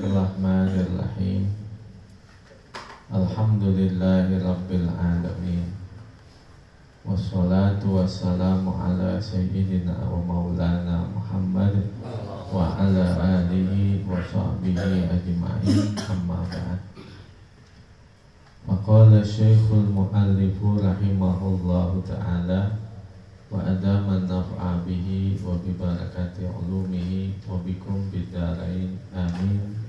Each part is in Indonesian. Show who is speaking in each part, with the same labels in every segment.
Speaker 1: Bismillahirrahmanirrahim. Alhamdulillahirabbil alamin. Wassalatu wassalamu ala sayyidina wa maulana Muhammad wa ala alihi wa sahbihi ajma'in. Amma ba'd. Maqala Syekhul Mu'allifu rahimahullahu ta'ala wa adaman naf'a bihi wa bi barakati ulumihi wa bikum bidarain amin.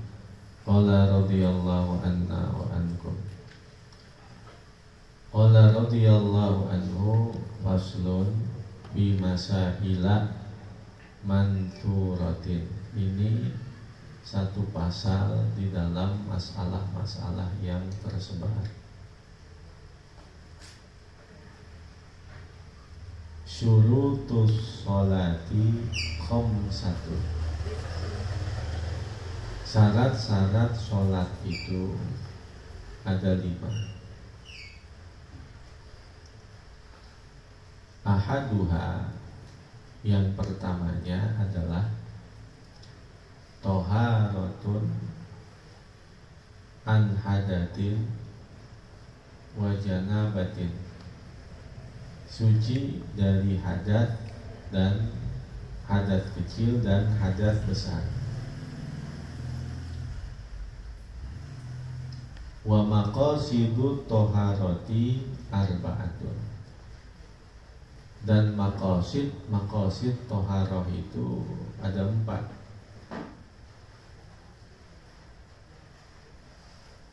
Speaker 1: Qala radhiyallahu anna wa ankum. Qala radhiyallahu anhu faslun bi masaila manturatin. Ini satu pasal di dalam masalah-masalah yang tersebar. Syurutus sholati khamsatu. Syarat-syarat sholat itu ada 5. Ahaduha, yang pertamanya adalah toharatun an hadatin wa janabatin, suci dari hadat dan hadat kecil dan hadat besar. Wa maqasidut toharoti arba'atun, dan maqasid toharoh itu ada 4.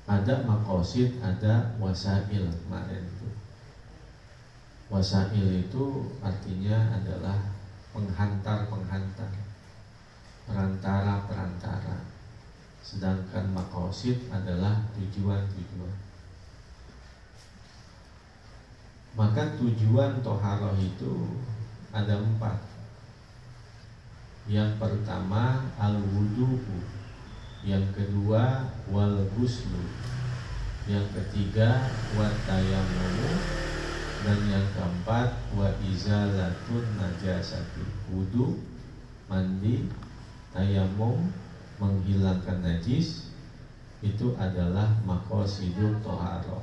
Speaker 1: Ada maqasid, ada wasail. Kemarin itu wasail itu artinya adalah penghantar-penghantar, perantara-perantara. Sedangkan maqasid adalah tujuan-tujuan. Maka tujuan toharoh itu ada 4. Yang pertama al-wudu'u, yang kedua wal ghuslu, yang ketiga wat tayammumu, dan yang keempat wa izalatun najasati. Wudu, mandi, tayammum, menghilangkan najis, itu adalah maqasidut toharoh.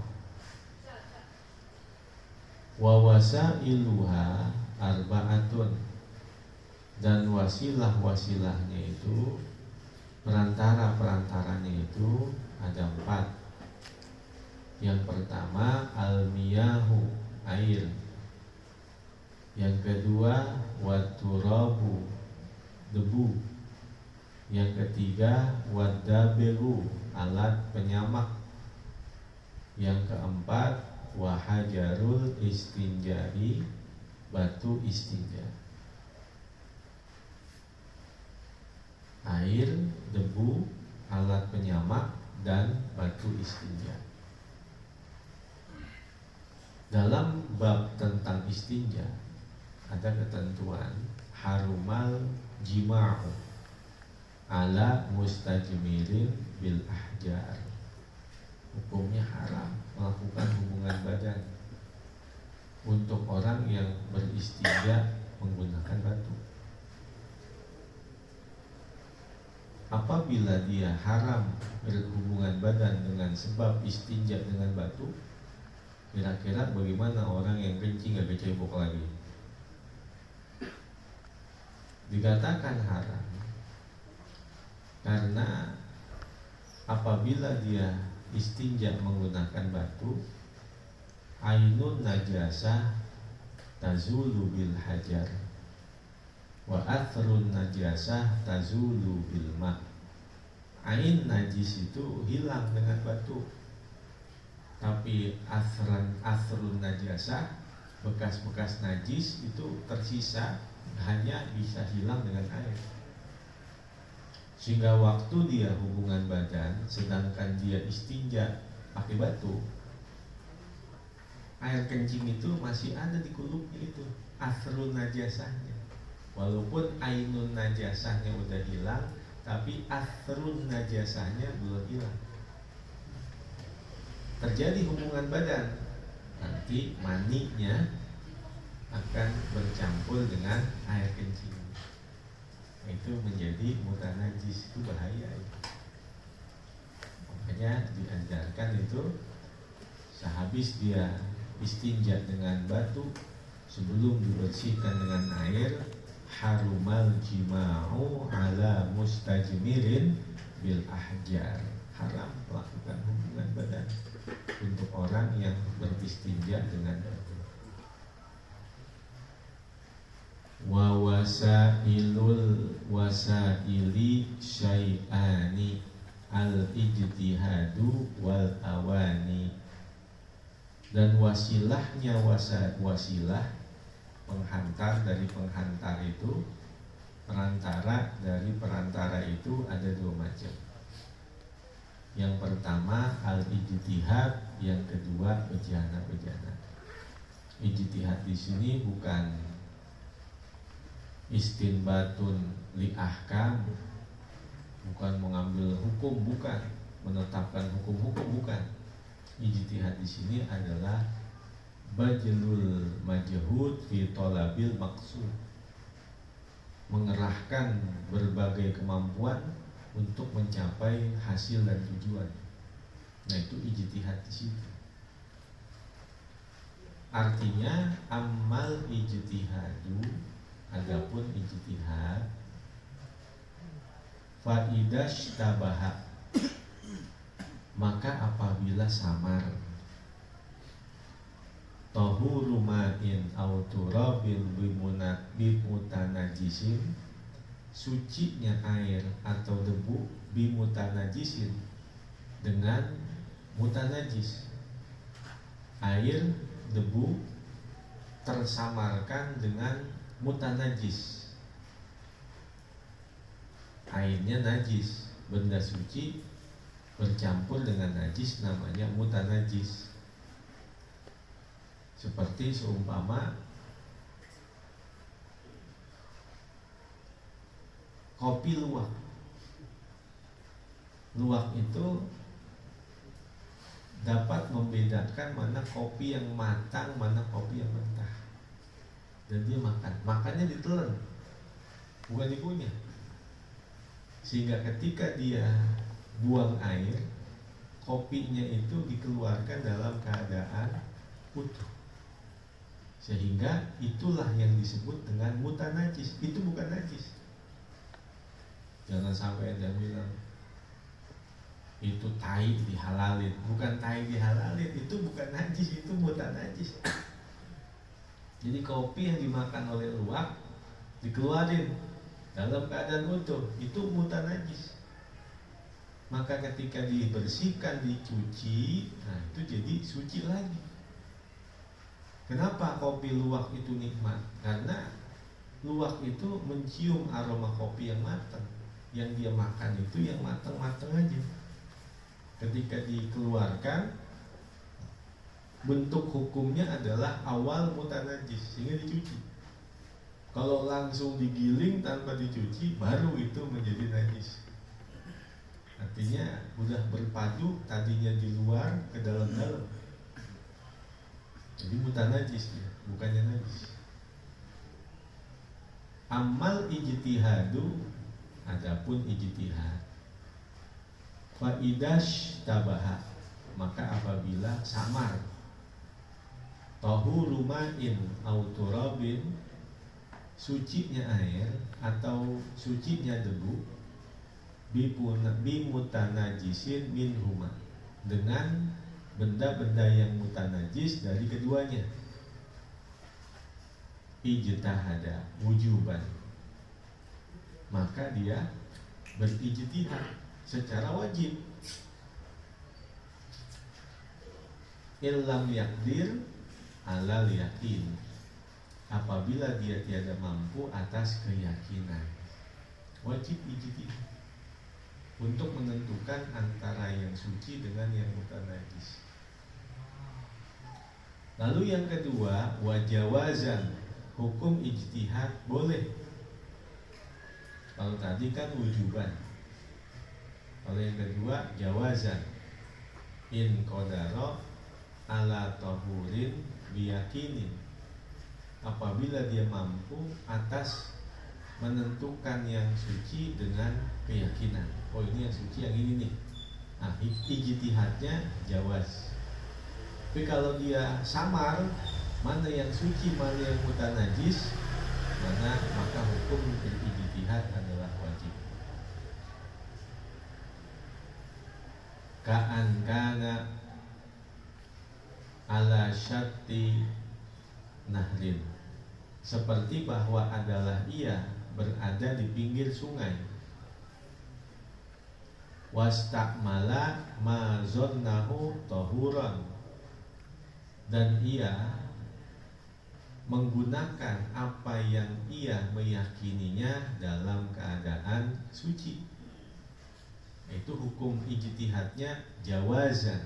Speaker 1: Wa wasailuha arba'atun, dan wasilah-wasilahnya itu, perantara-perantaranya itu ada 4. Yang pertama al-miyahu, air. Yang kedua wat-turabu, debu. Yang ketiga wad-dabiru, alat penyamak. Yang keempat wahajarul istinjai, batu istinja. Air, debu, alat penyamak, dan batu istinja. Dalam bab tentang istinja ada ketentuan harumal jima'u ala mustajmirin bil ahjar. Hukumnya haram melakukan hubungan badan untuk orang yang beristinja menggunakan batu. Apabila dia haram berhubungan badan dengan sebab istinja dengan batu, kira-kira bagaimana orang yang kencing gak kecebok lagi? Dikatakan haram karena apabila dia istinja menggunakan batu, ainun najasah tazulu bil hajar wa athrun najasah tazulu bil ma. Ain najis itu hilang dengan batu, tapi asrun najasah, bekas-bekas najis itu tersisa, hanya bisa hilang dengan air. Sehingga waktu dia hubungan badan, sedangkan dia istinja pakai batu, air kencing itu masih ada di kulupnya, itu asrun najasahnya. Walaupun ainun najasahnya udah hilang, tapi asrun najasahnya belum hilang. Terjadi hubungan badan, nanti maninya akan bercampur dengan air kencing. Itu menjadi mutanajis, itu bahaya. makanya diajarkan itu sehabis dia istinja dengan batu, sebelum dibersihkan dengan air, harumal jima'u ala mustajmirin bil ahjar, haram melakukan hubungan badan untuk orang yang beristinja dengan batu. Wa wasaili syai'ani al ijtihadu wal awani, dan wasilahnya wasilah penghantar dari penghantar itu, perantara dari perantara itu ada dua macam. Yang pertama al-ijtihad, yang kedua bejana-bejana. Ijtihad di sini bukan istinbatun li ahkam, bukan mengambil hukum, bukan menetapkan hukum-hukum, bukan. Ijtihad di sini adalah bajlul majhud fi talabil maqsud, mengerahkan berbagai kemampuan untuk mencapai hasil dan tujuan. Nah, itu ijtihad di situ. Artinya amal ijtihadu, adapun ijtihad, faidash tabaha, maka apabila samar, tahuru ma'in au turabin bimutanajisin, sucinya air atau debu, bimutanajisin, dengan mutanajis, air debu tersamarkan dengan mutanajis, airnya najis, benda suci bercampur dengan najis, namanya mutanajis. Seperti seumpama kopi luwak. Luwak itu dapat membedakan mana kopi yang matang, mana kopi yang mentah. Dan dia makannya ditelan, bukan dikunyah. Sehingga ketika dia buang air, kopinya itu dikeluarkan dalam keadaan utuh. Sehingga itulah yang disebut dengan mutanajis. Itu bukan najis. Jangan sampai Anda bilang itu tai dihalalin. Bukan tai dihalalin, itu bukan najis, itu mutanajis. Jadi kopi yang dimakan oleh luwak dikeluarin dalam keadaan utuh, itu mutanajis. Maka ketika dibersihkan, dicuci, nah itu jadi suci lagi. Kenapa kopi luwak itu nikmat? Karena luwak itu mencium aroma kopi yang matang. Yang dia makan itu yang matang-matang aja. Ketika dikeluarkan, bentuk hukumnya adalah awal mutanajis, sehingga dicuci. Kalau langsung digiling tanpa dicuci, baru itu menjadi najis. Artinya udah berpadu, tadinya di luar ke dalam-dalam. Jadi mutanajis ya, bukannya najis. Amal ijtihadu, adapun ijtihad, faidash tabaha, maka apabila samar, tahuru ma'in au turabin, sucinya air atau sucinya debu, bimutanajisin minhuma, dengan benda-benda yang mutanajis dari keduanya, ijtihada wujuban, maka dia berijtihad secara wajib. Illam yakdir alal yakin, apabila dia tiada mampu atas keyakinan, wajib ijtihad untuk menentukan antara yang suci dengan yang mutanajis. Lalu yang kedua, wajawazan, hukum ijtihad boleh. Kalau tadi kan wujuban, kalau yang kedua jawazan, in qadara ala tahurin biyakinin, apabila dia mampu atas menentukan yang suci dengan keyakinan. Oh, ini yang suci, yang ini nih. Nah, ijtihadnya jawaz. Tapi kalau dia samar, mana yang suci, mana yang mutanajis, maka hukum berijtihad adalah wajib. Ka'an kana ala syatti nahlin, seperti bahwa adalah ia berada di pinggir sungai. Wastakmala ma zonnahu tahuran, dan ia menggunakan apa yang ia meyakininya dalam keadaan suci. Itu hukum ijtihadnya jawazan.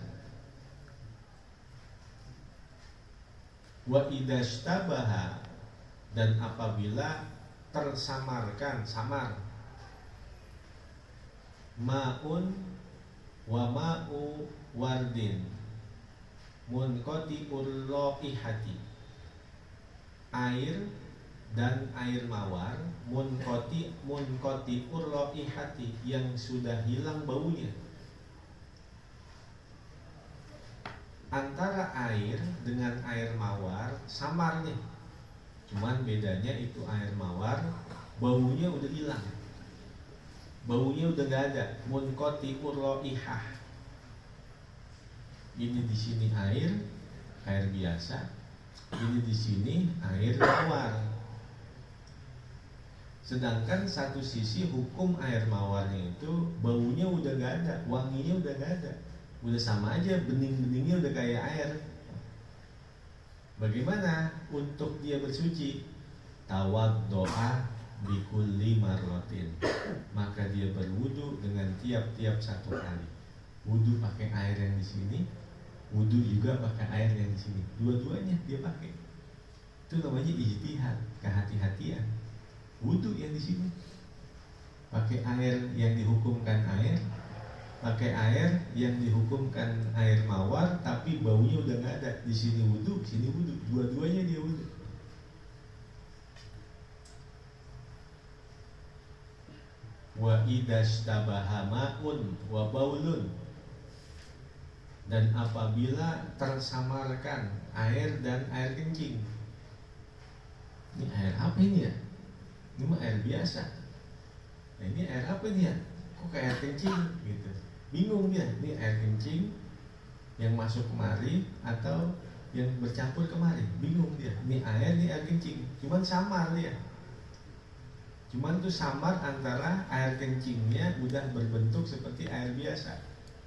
Speaker 1: Wa idashtabaha, dan apabila tersamarkan, samar, ma'un wa ma'u wardin munqati'ur raihati, air dan air mawar, munqati'ur raihati, yang sudah hilang baunya. Antara air dengan air mawar samar nih, cuman bedanya itu air mawar baunya udah hilang, baunya udah gak ada. Munqati'ur raihah, ini di sini air biasa, ini di sini air mawar. Sedangkan satu sisi hukum air mawarnya itu baunya udah gak ada, wanginya udah gak ada, udah sama aja, bening-beningnya udah kayak air. Bagaimana untuk dia bersuci? Tawaddo'a bikulli marrotin, maka dia berwudu dengan tiap-tiap satu kali. Wudu pakai air yang di sini, wudu juga pakai air yang di sini, dua-duanya dia pakai. Itu namanya ijtihad, kehati-hatian. Wudu yang di sini pakai air yang dihukumkan air, pakai air yang dihukumkan air mawar, tapi baunya udah nggak ada. Di sini wudu, sini wudu, dua-duanya dia wudu. Wa idashtabaha ma'un wa baulun, dan apabila tersamarkan air dan air kencing. Ini air apa ini ya? Ini mah air biasa. Nah, ini air apa ini ya? Kok kayak air kencing gitu. Bingung dia, ini air kencing yang masuk kemari atau yang bercampur kemari. Bingung dia, ini air kencing. Cuman samar dia. Cuman itu samar antara air kencingnya udah berbentuk seperti air biasa,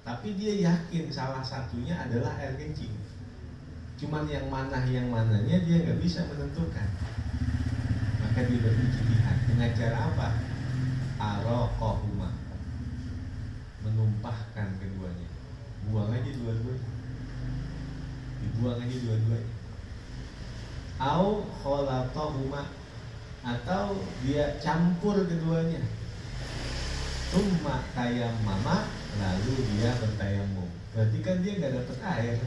Speaker 1: tapi dia yakin salah satunya adalah air kencing. Cuman yang mananya dia nggak bisa menentukan. Maka dia berijtihad dengan cara apa? Araqahuma, menumpahkan keduanya. Buang aja dua-duanya. Dibuang aja dua-duanya. Au khalatahuma, atau dia campur keduanya. Tumma tayammama, lalu dia bertayamum. Berarti kan dia nggak dapat air,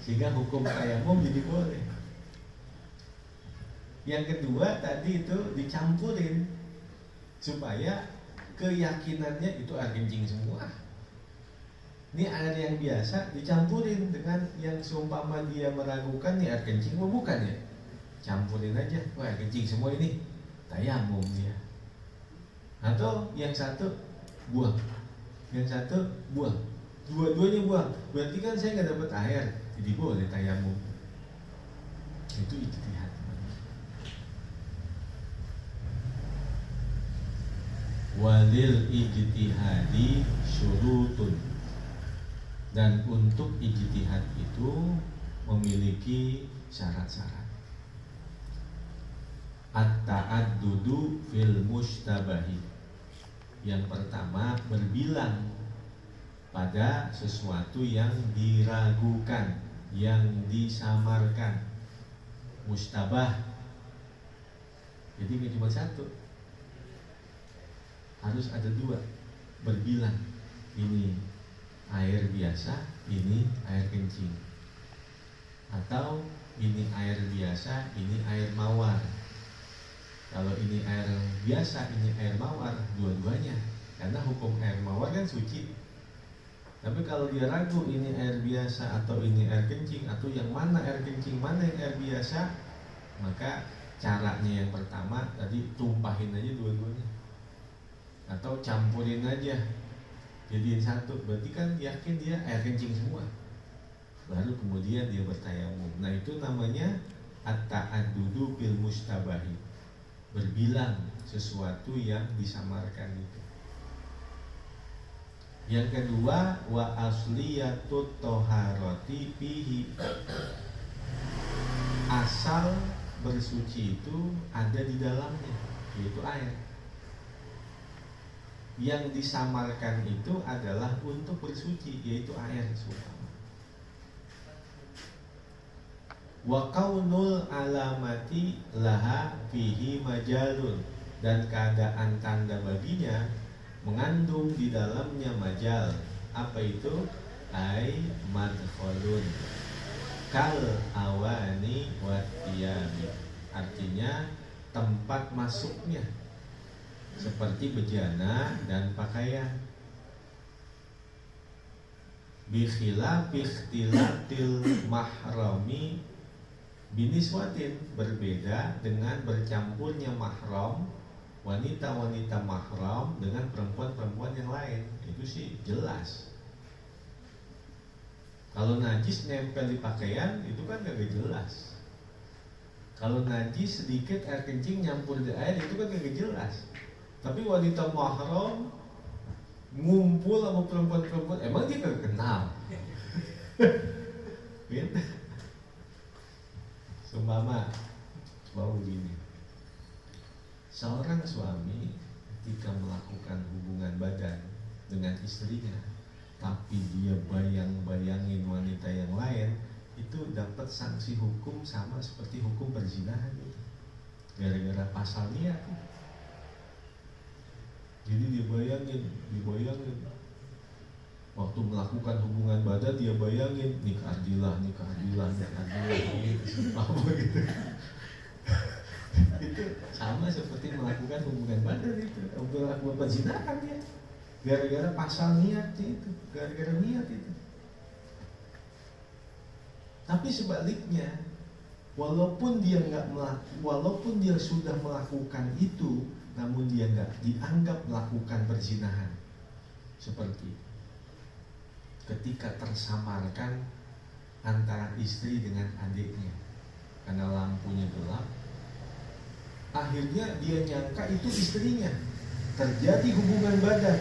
Speaker 1: sehingga hukum tayamum jadi boleh. Yang kedua tadi itu dicampurin supaya keyakinannya itu air kencing semua. Ini air yang biasa dicampurin dengan yang seumpama dia meragukan nih air kencing bukan ya, campurin aja, wah air kencing semua ini, tayamum dia. Atau yang satu buang, yang satu buang, dua-duanya buang, berarti kan saya nggak dapat air, jadi boleh tayamum. Itu ijtihad. Walil ijtihadi syurutun, dan untuk ijtihad itu memiliki syarat-syarat. At-ta'addudu fil mushtabahi, yang pertama berbilang pada sesuatu yang diragukan, yang disamarkan. Mustabah, jadi nggak cuma satu, harus ada dua, berbilang. Ini air biasa, ini air kencing, atau ini air biasa, ini air mawar. Kalau ini air biasa, ini air mawar, dua-duanya. Karena hukum air mawar kan suci. Tapi kalau dia ragu ini air biasa atau ini air kencing, atau yang mana air kencing, mana yang air biasa, maka caranya yang pertama tadi tumpahin aja dua-duanya, atau campurin aja jadiin satu. Berarti kan yakin dia air kencing semua. Baru kemudian dia bertayamum. Nah itu namanya at-ta'addudu bil mustabahi, berbilang sesuatu yang disamarkan itu. Yang kedua, wa asliyatut toharoti fihi, asal bersuci itu ada di dalamnya, yaitu air. Yang disamarkan itu adalah untuk bersuci, yaitu air. Wa kaunul alamati laha fihi majalun, dan keadaan tanda baginya mengandung di dalamnya majal. Apa itu? Ai madkhalun kal awani wa thiyami, artinya tempat masuknya seperti bejana dan pakaian. Bi khilafi ikhtilatil mahrami biniswatin, berbeda dengan bercampurnya mahram, wanita-wanita mahram dengan perempuan-perempuan yang lain. Itu sih jelas. Kalau najis nempel di pakaian itu kan gak jelas. Kalau najis sedikit air kencing nyampur di air itu kan gak jelas. Tapi wanita mahram ngumpul sama perempuan-perempuan, emang dia gak kenal. Seumpama begini, seorang suami ketika melakukan hubungan badan dengan istrinya, tapi dia bayang-bayangin wanita yang lain, itu dapat sanksi hukum sama seperti hukum perzinahan itu, gara-gara pasal niat. Jadi dia bayangin waktu melakukan hubungan badan, dia bayangin nikah adilah gitu, apa gitu. Itu sama seperti melakukan hubungan badan itu, melakukan perzinahan dia, gara-gara pasal niat itu, gara-gara niat itu. Tapi sebaliknya, walaupun dia sudah melakukan itu, namun dia nggak dianggap melakukan perzinahan. Seperti ketika tersamarkan antara istri dengan adiknya karena lampunya gelap, akhirnya dia nyangka itu istrinya, terjadi hubungan badan.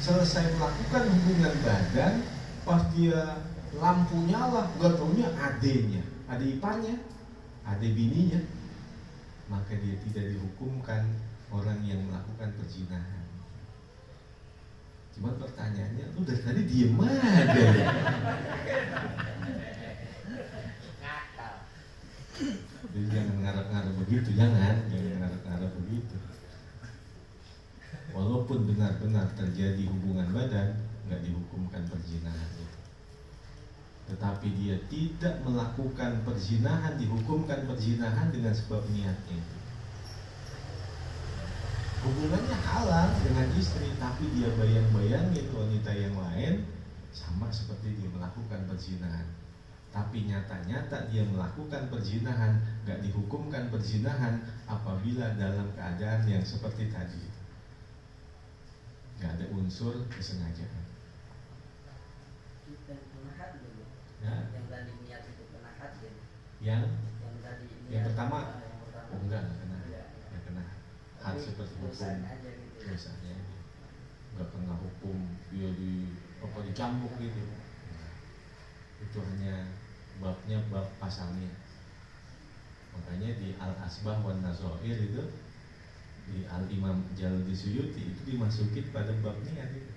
Speaker 1: Selesai melakukan hubungan badan, pas dia lampu nyala, gak taunya adiknya, adik iparnya, adik bininya. Maka dia tidak dihukumkan orang yang melakukan perzinahan. Cuma pertanyaannya, lu dari tadi diem aja ya? Jadi jangan ngarep-ngarep begitu, jangan ngarep-ngarep begitu. Walaupun benar-benar terjadi hubungan badan, nggak dihukumkan perzinahan itu. Tetapi dia tidak melakukan perzinahan, dihukumkan perzinahan dengan sebab niatnya itu. Hubungannya halal dengan istri, tapi dia bayang-bayangin wanita yang lain, sama seperti dia melakukan perzinahan. Tapi nyata-nyata dia melakukan perzinahan, gak dihukumkan perzinahan apabila dalam keadaan yang seperti tadi, gak ada unsur kesengajaan. Ya.
Speaker 2: Yang tadi niat itu kena hadir.
Speaker 1: Yang
Speaker 2: tadi
Speaker 1: yang pertama, oh enggak kena. Hal seperti hukum dosanya, nggak kena hukum dia dicambuk gitu. Itu hanya babnya bab pasalnya. Makanya di Al-Asbah wan Nazair itu, di Al-Imam Jalaluddin Suyuti itu dimasukin pada bab niat itu.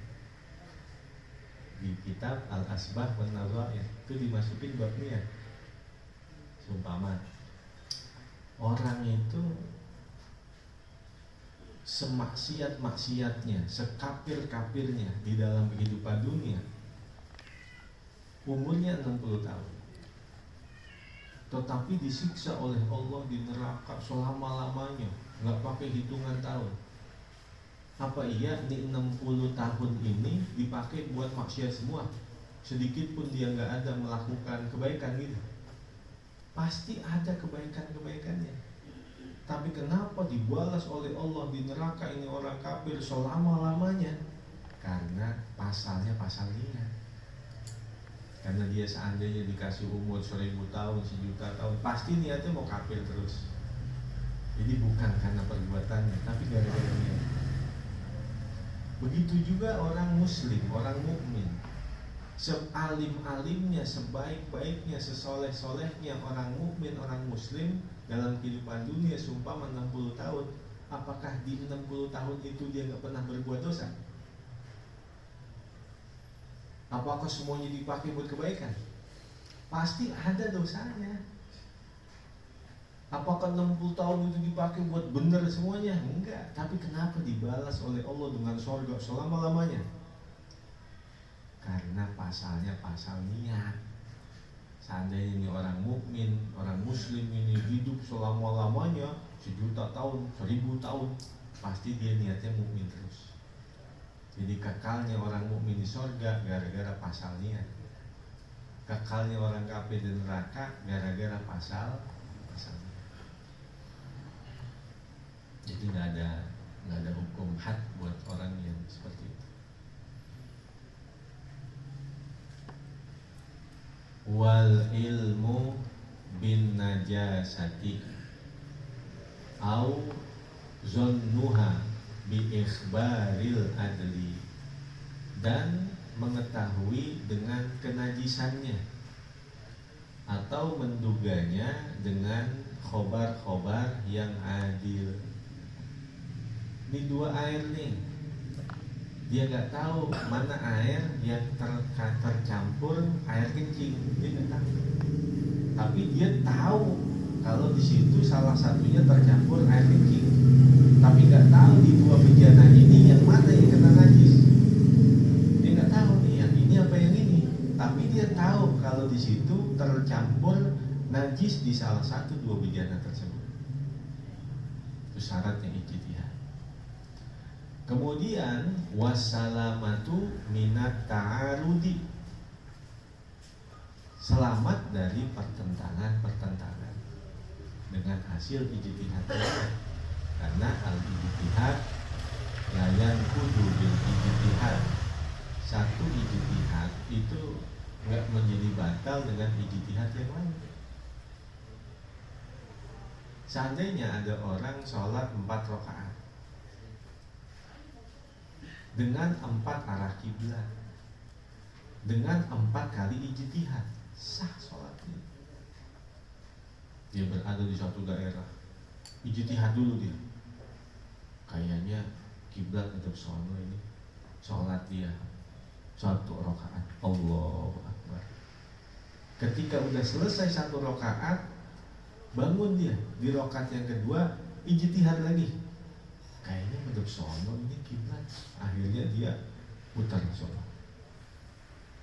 Speaker 1: Di kitab Al-Asbah wan Nazair itu dimasukin bab niat. Seumpama orang itu semaksiat-maksiatnya, sekafir-kafirnya di dalam kehidupan dunia, umurnya 60 tahun, tetapi disiksa oleh Allah di neraka selama-lamanya, nggak pakai hitungan tahun. Apa iya di 60 tahun ini dipakai buat maksiat semua? Sedikit pun dia nggak ada melakukan kebaikan gitu. Pasti ada kebaikan-kebaikannya. Tapi kenapa dibalas oleh Allah di neraka ini orang kafir selama-lamanya? Karena pasalnya pasal niat. Karena dia seandainya dikasih umur 1000 tahun, 1.000.000 tahun, pasti niatnya mau kafir terus. Jadi bukan karena perbuatannya, tapi gara-gara niat. Begitu juga orang muslim, orang mukmin. Sealim-alimnya, sebaik-baiknya, sesoleh-solehnya orang mukmin, orang muslim dalam kehidupan dunia seumpama 60 tahun, apakah di 60 tahun itu dia nggak pernah berbuat dosa? Apakah semuanya dipakai buat kebaikan? Pasti ada dosanya. Apakah 60 tahun itu dipakai buat benar semuanya? Enggak. Tapi kenapa dibalas oleh Allah dengan surga selama-lamanya? Karena pasalnya pasal niat. Seandainya ini orang mukmin, orang muslim ini hidup selama-lamanya 1.000.000 tahun, 1.000 tahun, pasti dia niatnya mukmin terus. Jadi kekalnya orang mukmin di surga gara-gara pasal niat. Kekalnya orang kafir di neraka gara-gara pasal niat. Jadi nggak ada hukum had buat orang yang seperti itu. Wal ilmu bin najasati au zonnuha bi ikhbaril adli, dan mengetahui dengan kenajisannya atau menduganya dengan khobar-khobar yang adil. Di dua air nih, dia nggak tahu mana air yang tercampur air kencing, dia nggak tahu. Tapi dia tahu kalau di situ salah satunya tercampur air kencing. Tapi nggak tahu di dua bejana ini yang mana yang kena najis. Dia nggak tahu nih yang ini apa yang ini. Tapi dia tahu kalau di situ tercampur najis di salah satu dua bejana tersebut. Itu syaratnya ijtihad. Kemudian wassalamatu minat ta'arudi, selamat dari pertentangan dengan hasil ijtihad. Karena al-ijtihad layan kudu bil ijtihad. Satu ijtihad itu nggak menjadi batal dengan ijtihad yang lain. Seandainya ada orang sholat 4 rakaat dengan 4 arah kiblat, dengan 4 kali ijtihad, sah sholatnya. Dia berada di suatu daerah, ijtihad dulu dia, kayaknya kiblat tetap sono ini, sholat dia 1 rakaat, Allahu Akbar. Ketika udah selesai 1 rakaat, bangun dia di rakaat yang kedua, ijtihad lagi, kayaknya medep sono ini kiblat. Akhirnya dia putar sono.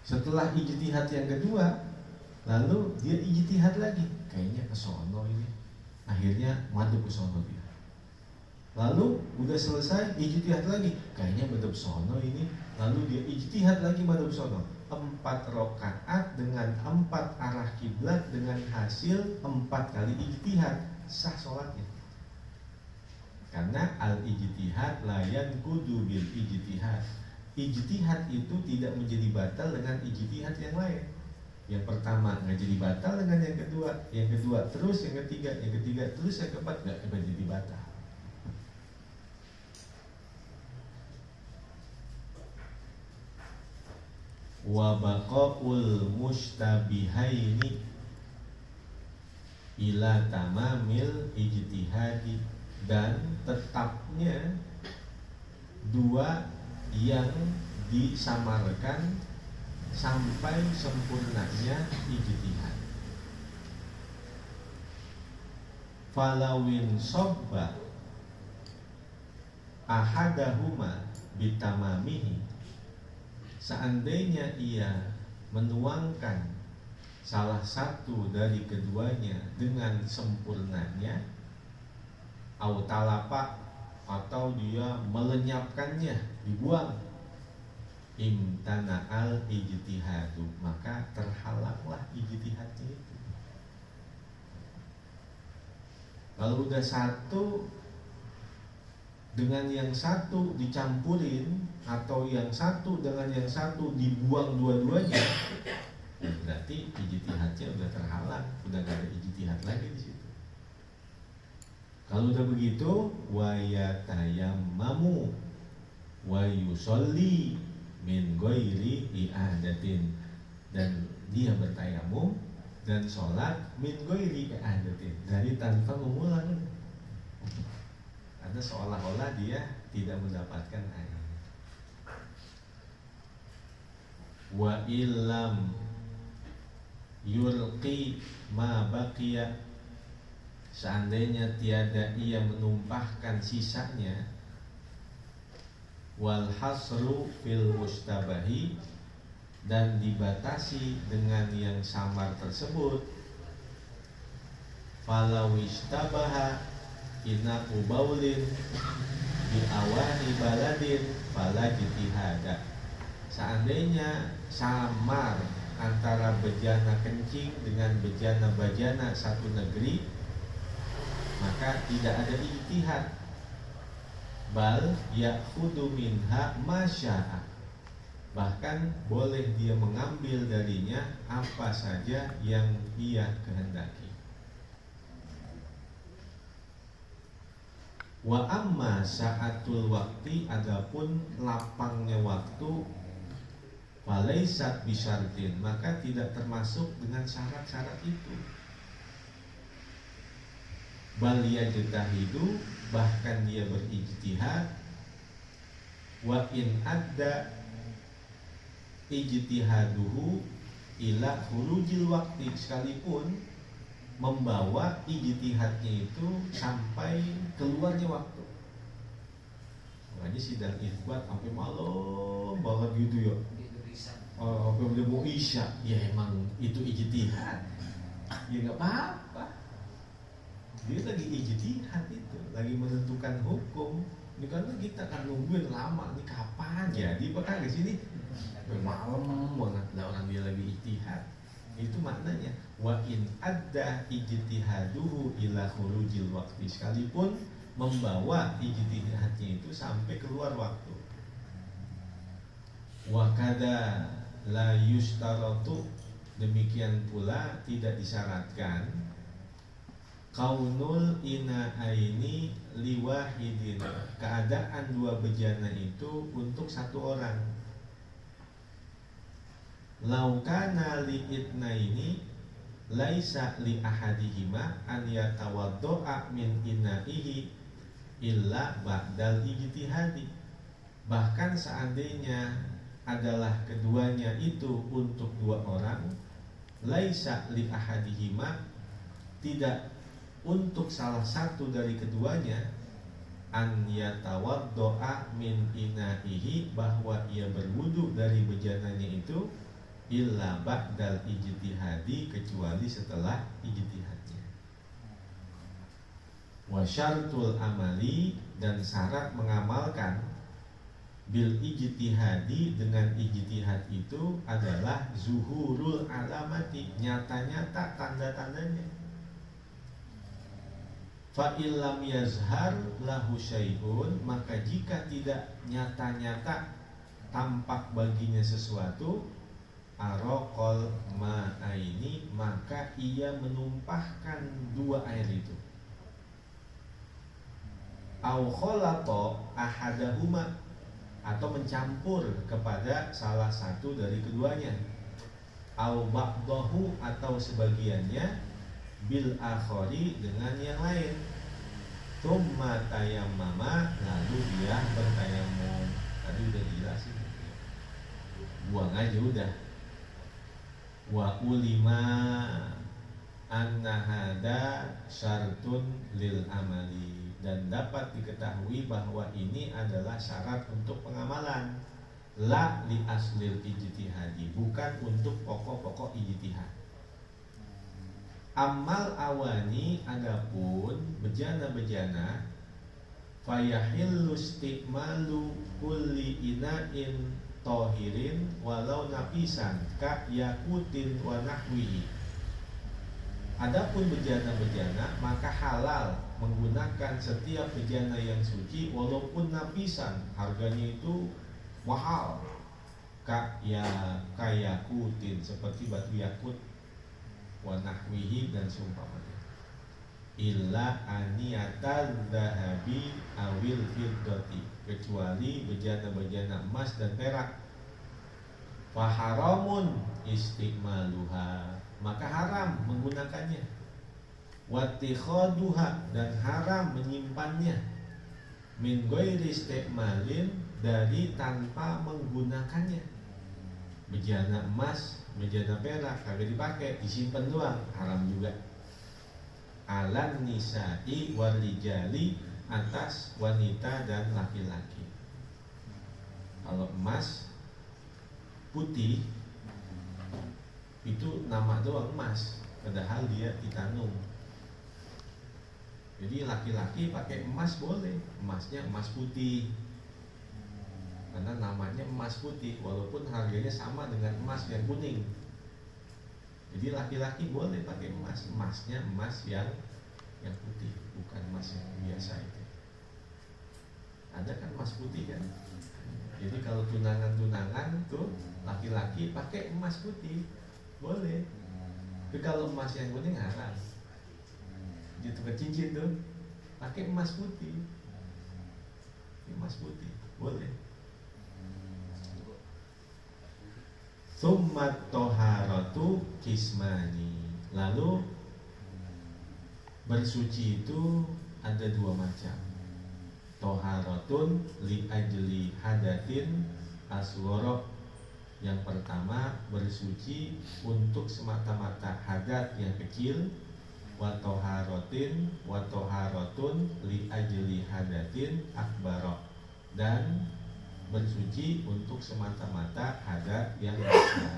Speaker 1: Setelah ijtihad yang kedua, lalu dia ijtihad lagi, kayaknya ke sono ini. Akhirnya madu ke sono dia. Lalu udah selesai ijtihad lagi, kayaknya medep sono ini. Lalu dia ijtihad lagi madu ke sono. 4 rakaat dengan 4 arah kiblat dengan hasil 4 kali ijtihad, sah sholatnya. Karena al-ijtihad layan kudu bil ijtihad. Ijtihad itu tidak menjadi batal dengan ijtihad yang lain. Yang pertama nggak jadi batal dengan yang kedua terus yang ketiga terus yang keempat nggak jadi batal. Wa baqaul mustabihaini ila tamamil ijtihadi, dan tetapnya 2 yang disamarkan sampai sempurnanya ijtihad. Falawin sobba ahadahuma bitamamihi, seandainya ia menuangkan salah satu dari keduanya dengan sempurnanya, au talapa atau dia melenyapkannya, dibuang, imtana'al ijtihadu, maka terhalanglah ijtihadnya itu. Kalau udah satu dengan yang satu dicampurin, atau yang satu dengan yang satu dibuang dua-duanya, berarti ijtihadnya udah terhalang, udah gak ada ijtihad lagi di situ. Kalau udah begitu, wa yatayammamu wa yusolli min ghairi i'adatin, dan dia bertayamum dan sholat min ghairi i'adatin, dari tanpa mengulang. Karena seolah-olah dia tidak mendapatkan air. Wa illam yulqi ma baqiya, seandainya tiada ia menumpahkan sisanya, wal hasru fil mustabahi, dan dibatasi dengan yang samar tersebut, falau istabaha inaku baulin bi awani baladin fala jitihada, seandainya samar antara bejana kencing dengan bejana satu negeri, maka tidak ada ijtihad. Bal ya'khudhu minha masya'a, bahkan boleh dia mengambil darinya apa saja yang ia kehendaki. Wa amma sa'atul wakti, adapun lapangnya waktu, falaisat bisyartin, maka tidak termasuk dengan syarat-syarat itu. Bal yajtahidu, bahkan dia berijtihad, wa in adda ijtihaduhu ila khurujil waktu, sekalipun membawa ijtihadnya itu sampai keluarnya waktu. Makanya sidang isbat sampai malam banget gitu ya. Sampai udah mau isya, ya emang itu ijtihad. Ya nggak apa-apa. Dia lagi ijtihad itu, lagi menentukan hukum. Ini karena kita kan nungguin lama, ini kapan jadi pakai ke sini? Malam banget lah orang dia lagi ijtihad. Itu maknanya wa in adda ijtihaduhu ila khurujil waqti, sekalipun membawa ijtihadnya itu sampai keluar waktu. Wa kada la yustaratu, demikian pula tidak disyaratkan kaunul ina'aini liwahidin, keadaan dua bejana itu untuk satu orang. Laukana li'itnaini laisa li ahadihima an yatawaddo'a min ina'ihi illa ba'dal ijtihadi, bahkan seandainya adalah keduanya itu untuk dua orang, laisa li ahadihima, tidak untuk salah satu dari keduanya, an yatawaddo'a min ina'ihi, bahwa ia berwudu dari bejananya itu, illa ba'dal ijtihadi, kecuali setelah ijtihadnya. Wa syartul amali, dan syarat mengamalkan bil ijtihadi, dengan ijtihad itu adalah zuhurul alamati, nyata-nyata tanda-tandanya. Fa illam yazhar lahu syai'un, maka jika tidak nyata-nyata tampak baginya sesuatu, arokol ma'aini, maka ia menumpahkan dua air itu. Au kholato ahadahuma, atau mencampur kepada salah satu dari keduanya. Au ba'dahu, atau sebagiannya, bil akhari, dengan yang lain. Tsumma tayammama, lalu dia bertayamum. Tadi udah dijelasin, buang aja udah. Wa ulima anna hada syartun lil amali, dan dapat diketahui bahwa ini adalah syarat untuk pengamalan, la li aslil ijtihadi, bukan untuk pokok-pokok ijtihad. Amal awani, adapun bejana-bejana, fayahillu istimalu kulli ina'in tohirin walau napisan ka yakutin wa nahwihi. Adapun bejana-bejana maka halal menggunakan setiap bejana yang suci walaupun napisan, harganya itu mahal, kayakutin seperti batu yakut, wa nahwihi dan seumpamanya, illa aniyatal dhahabi awil fiddati, kecuali bejana-bejana emas dan perak. Faharamun istiqmaluha, maka haram menggunakannya. Wattikhaduha, dan haram menyimpannya. Min ghairi istiqmalin, dari tanpa menggunakannya. Bejana emas, bejana perak kagak dipakai, disimpan doang, haram juga. Alan nisa'i wal rijali, atas wanita dan laki-laki. Kalau emas putih itu nama doang emas, padahal dia titanum. Jadi laki-laki pakai emas boleh, emasnya emas putih, karena namanya emas putih walaupun harganya sama dengan emas yang kuning. Jadi laki-laki boleh pakai emas, emasnya emas yang putih, bukan emas yang biasa itu. Ada kan emas putih kan? Jadi kalau tunangan tuh laki-laki pakai emas putih boleh. Tapi kalau emas yang kuning haram. Gitu ke cincin tuh pakai emas putih. Emas putih boleh. Summat toharatu kismani. Lalu bersuci itu ada dua macam. Toharatun li ajli hadatin asghara. Yang pertama bersuci untuk semata-mata hadat yang kecil. Wa toharatun li ajli hadatin akbara. Dan bersuci untuk semata-mata hadat yang besar.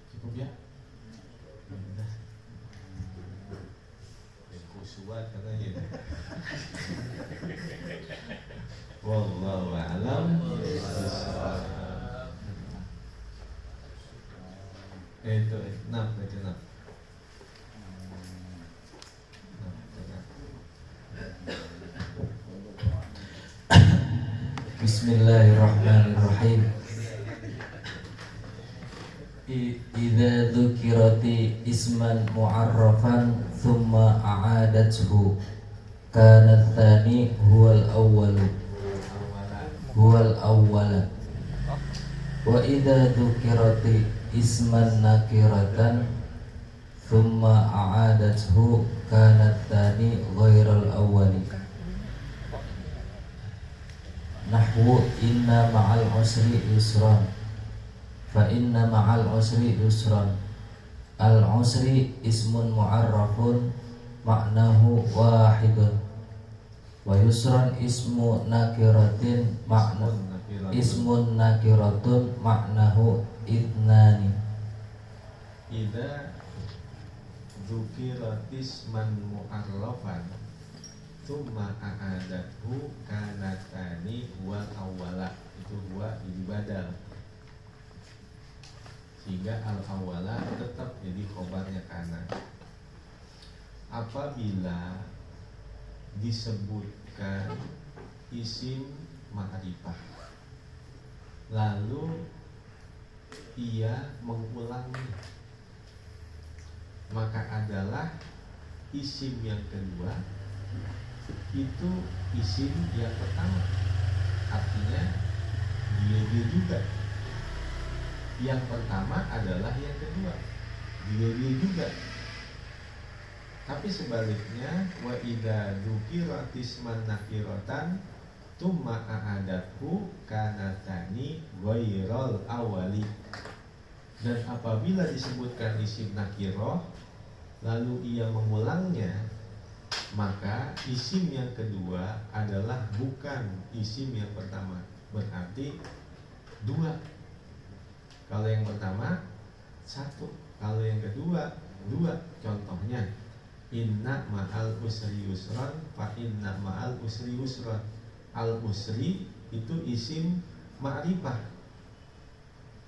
Speaker 1: Cukup ya? Kusuat katanya. Wallahu a'lam. Itu enam.
Speaker 3: Bismillahirrahmanirrahim. Idza dzukirati isman mu'arrafan thumma a'adathu kana tsani huwal awwal wa idza dzukirati isman nakiratan thumma a'adathu kana tsani ghairal awwali. Nahwu inna ma'al usri yusran, fa inna ma'al usri yusran. Al usri ismun mu'arrafun maknahu wahidun, wa yusran ismu nakiratin ismun nakiratun maknahu idnani.
Speaker 1: Idza dzukiratis man mu'arrafan tsumma a'adathu kanatani wal awwala. Itu huwa jadi badal, sehingga al awwala tetap jadi khobarnya kana. Apabila disebutkan isim ma'rifah lalu ia mengulangnya, maka adalah isim yang kedua itu isim yang pertama. Artinya dia juga. Yang pertama adalah yang kedua, dia juga. Tapi sebaliknya, wa idza dzukiratis man nakiratan tsumma a'adathu kanatani ghairal awali. Dan apabila disebutkan isim nakirah lalu ia mengulangnya, maka isim yang kedua adalah bukan isim yang pertama. Berarti dua. Kalau yang pertama satu, kalau yang kedua dua. Contohnya Inna ma'al usri yusron, fa inna ma'al usri yusron. Al usri itu isim ma'rifah,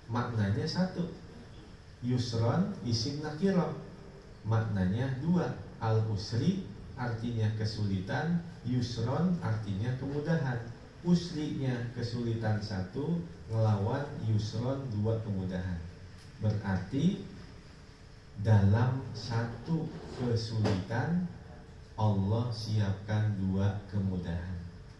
Speaker 1: maknanya satu. Yusron isim nakirah, maknanya dua. Al usri artinya kesulitan, yusron artinya kemudahan. Usrinya kesulitan satu, ngelawan yusron dua kemudahan. Berarti dalam satu kesulitan Allah siapkan dua kemudahan.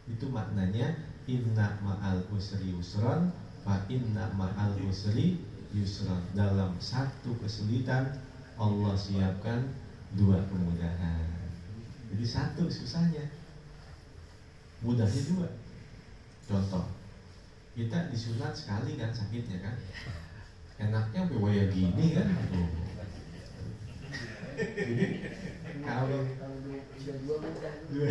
Speaker 1: Itu maknanya inna ma'al usri yusron, fa inna ma'al usri yusron. Dalam satu kesulitan Allah siapkan dua kemudahan. Jadi satu susahnya, mudahnya dua. Contoh, kita disunat sekali kan sakitnya kan, enaknya bewaya gini kan. Kalau
Speaker 2: dua mudah.
Speaker 1: dua.